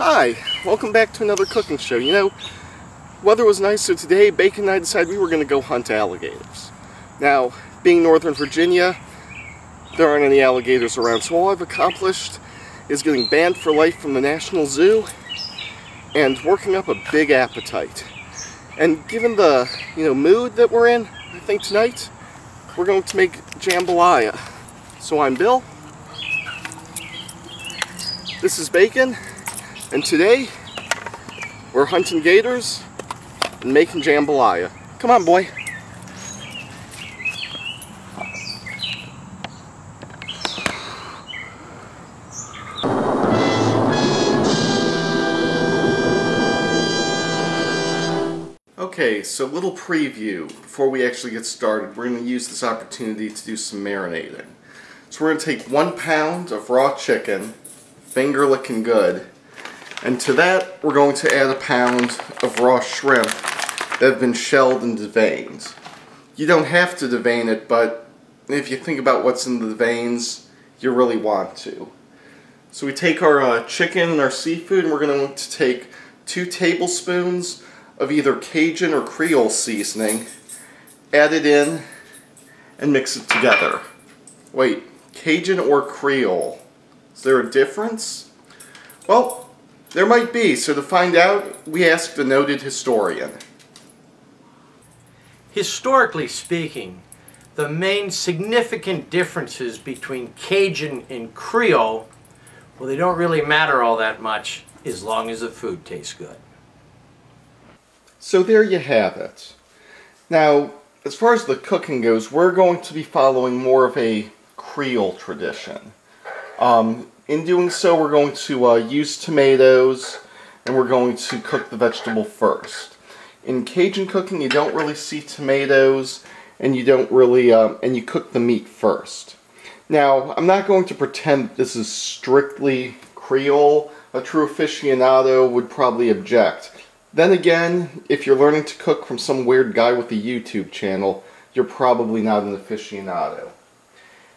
Hi, welcome back to another cooking show. You know, weather was nice, so today Bacon and I decided we were going to go hunt alligators. Now, being Northern Virginia, there aren't any alligators around, so all I've accomplished is getting banned for life from the National Zoo and working up a big appetite. And given the, mood that we're in, I think tonight we're going to make jambalaya. So I'm Bill. This is Bacon. And today, we're hunting gators and making jambalaya. Come on, boy. Okay, so a little preview before we actually get started. We're going to use this opportunity to do some marinating. So we're going to take 1 pound of raw chicken, finger licking good. And to that, we're going to add 1 pound of raw shrimp that have been shelled and deveined. You don't have to devein it, but if you think about what's in the veins, you really want to. So we take our chicken and our seafood, and we're going to take 2 tablespoons of either Cajun or Creole seasoning, add it in, and mix it together. Wait, Cajun or Creole? Is there a difference? Well, there might be, so to find out, we asked a noted historian. Historically speaking, the main significant differences between Cajun and Creole, well, they don't really matter all that much as long as the food tastes good. So there you have it. Now, as far as the cooking goes, we're going to be following more of a Creole tradition. In doing so, we're going to use tomatoes, and we're going to cook the vegetable first. In Cajun cooking, you don't really see tomatoes, and you don't really, and you cook the meat first. Now, I'm not going to pretend this is strictly Creole. A true aficionado would probably object. Then again, if you're learning to cook from some weird guy with a YouTube channel, you're probably not an aficionado.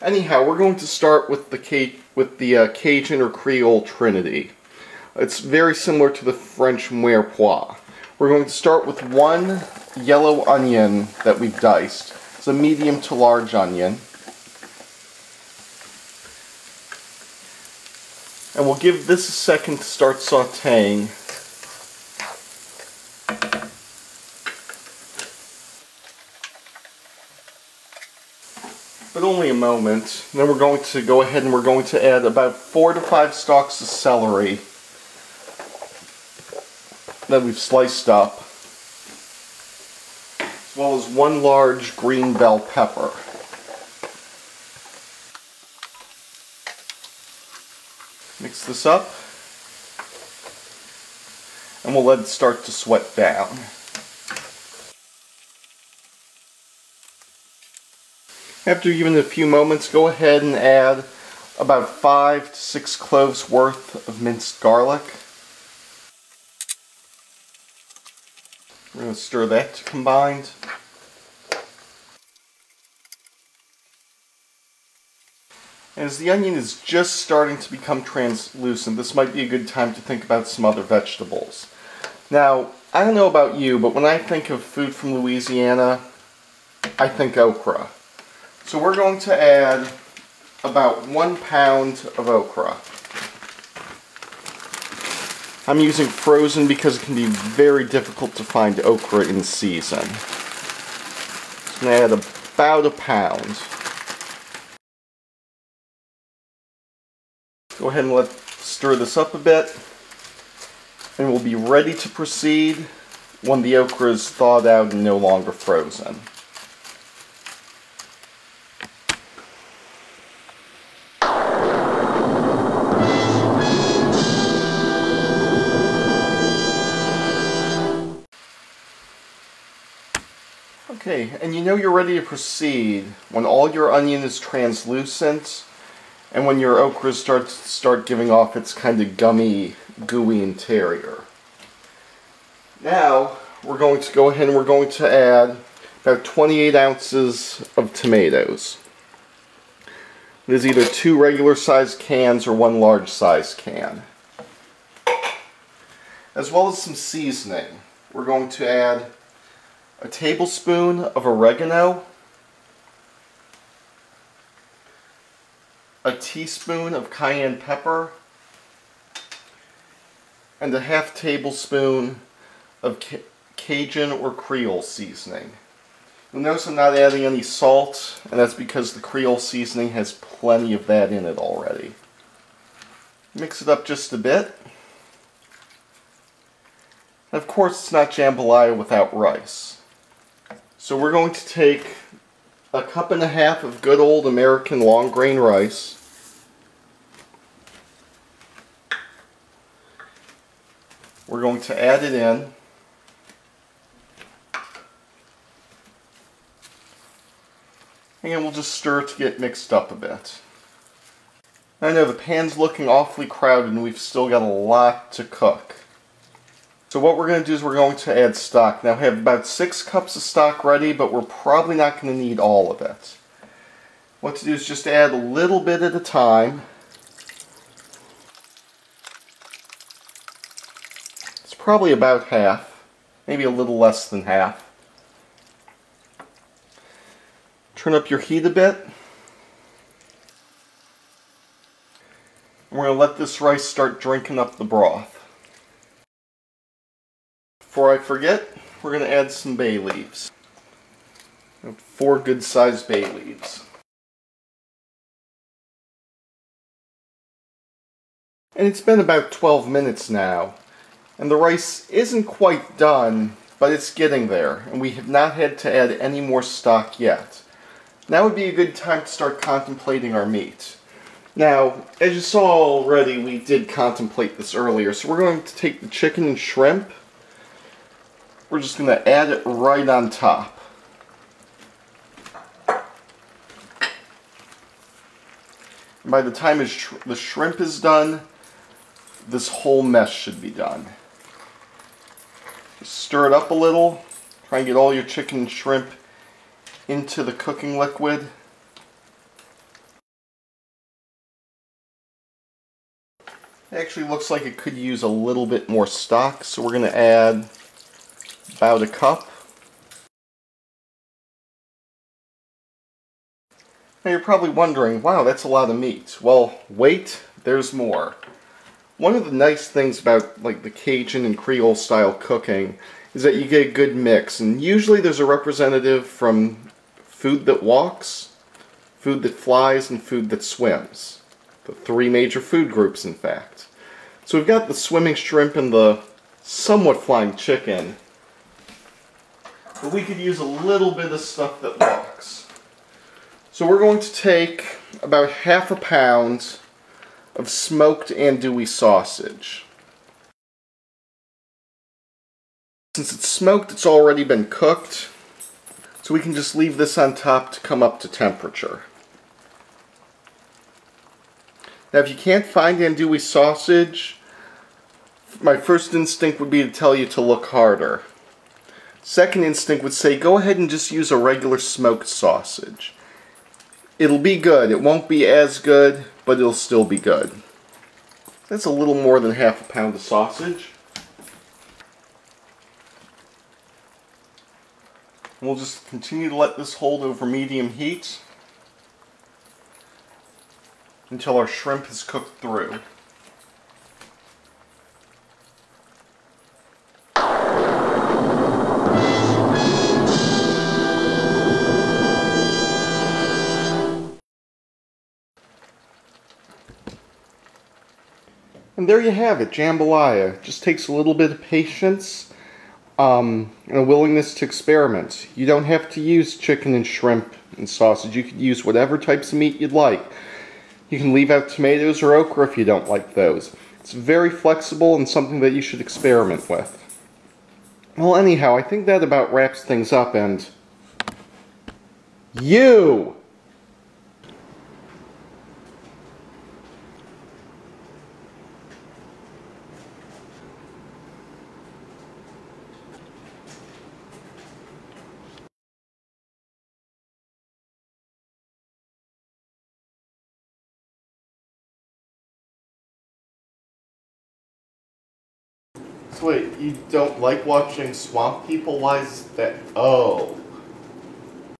Anyhow, we're going to start with the Cajun or Creole Trinity. It's very similar to the French mirepoix. We're going to start with 1 yellow onion that we've diced. It's a medium to large onion. And we'll give this a second to start sauteing. But only a moment. Then we're going to go ahead and we're going to add about 4 to 5 stalks of celery that we've sliced up, as well as 1 large green bell pepper. Mix this up, and we'll let it start to sweat down. After even a few moments, go ahead and add about 5 to 6 cloves worth of minced garlic. We're going to stir that combined. As the onion is just starting to become translucent, this might be a good time to think about some other vegetables. Now, I don't know about you, but when I think of food from Louisiana, I think okra. So we're going to add about 1 pound of okra. I'm using frozen because it can be very difficult to find okra in season. So I'm going to add about 1 pound. Go ahead and stir this up a bit, and we'll be ready to proceed when the okra is thawed out and no longer frozen. Okay, and you know you're ready to proceed when all your onion is translucent and when your okra start giving off its kind of gummy, gooey interior. Now, we're going to go ahead and we're going to add about 28 ounces of tomatoes. There's either 2 regular sized cans or 1 large sized can. as well as some seasoning. We're going to add a tablespoon of oregano, a teaspoon of cayenne pepper, and a half tablespoon of Cajun or Creole seasoning. You'll notice I'm not adding any salt, and that's because the Creole seasoning has plenty of that in it already. Mix it up just a bit. And of course, it's not jambalaya without rice. So we're going to take a cup and a half of good old American long grain rice. We're going to add it in. And we'll just stir it to get mixed up a bit. I know the pan's looking awfully crowded and we've still got a lot to cook. So what we're going to do is we're going to add stock. Now I have about 6 cups of stock ready, but we're probably not going to need all of it. What to do is just add a little bit at a time. It's probably about half, maybe a little less than half. Turn up your heat a bit. We're going to let this rice start drinking up the broth. Before I forget, we're going to add some bay leaves. 4 good-sized bay leaves. And it's been about 12 minutes now, and the rice isn't quite done, but it's getting there, and we have not had to add any more stock yet. Now would be a good time to start contemplating our meat. Now, as you saw already, we did contemplate this earlier, so we're going to take the chicken and shrimp. We're just going to add it right on top. And by the time the shrimp is done, this whole mess should be done. Just stir it up a little. Try and get all your chicken and shrimp into the cooking liquid. It actually looks like it could use a little bit more stock, so we're going to add about a cup. Now you're probably wondering, wow, that's a lot of meat. Well, wait, there's more. One of the nice things about like the Cajun and Creole style cooking is that you get a good mix, and usually there's a representative from food that walks, food that flies, and food that swims. The 3 major food groups, in fact. So we've got the swimming shrimp and the somewhat flying chicken, but we could use a little bit of stuff that walks. So we're going to take about half a pound of smoked andouille sausage. Since it's smoked, it's already been cooked, so we can just leave this on top to come up to temperature. Now if you can't find andouille sausage, my first instinct would be to tell you to look harder. Second instinct would say go ahead and just use a regular smoked sausage. It'll be good. It won't be as good, but it'll still be good. That's a little more than half a pound of sausage. And we'll just continue to let this hold over medium heat until our shrimp is cooked through. And there you have it, jambalaya. It just takes a little bit of patience and a willingness to experiment. You don't have to use chicken and shrimp and sausage. You could use whatever types of meat you'd like. You can leave out tomatoes or okra if you don't like those. It's very flexible and something that you should experiment with. Well, anyhow, I think that about wraps things up, and you! So wait, you don't like watching swamp people? Why is that? Oh.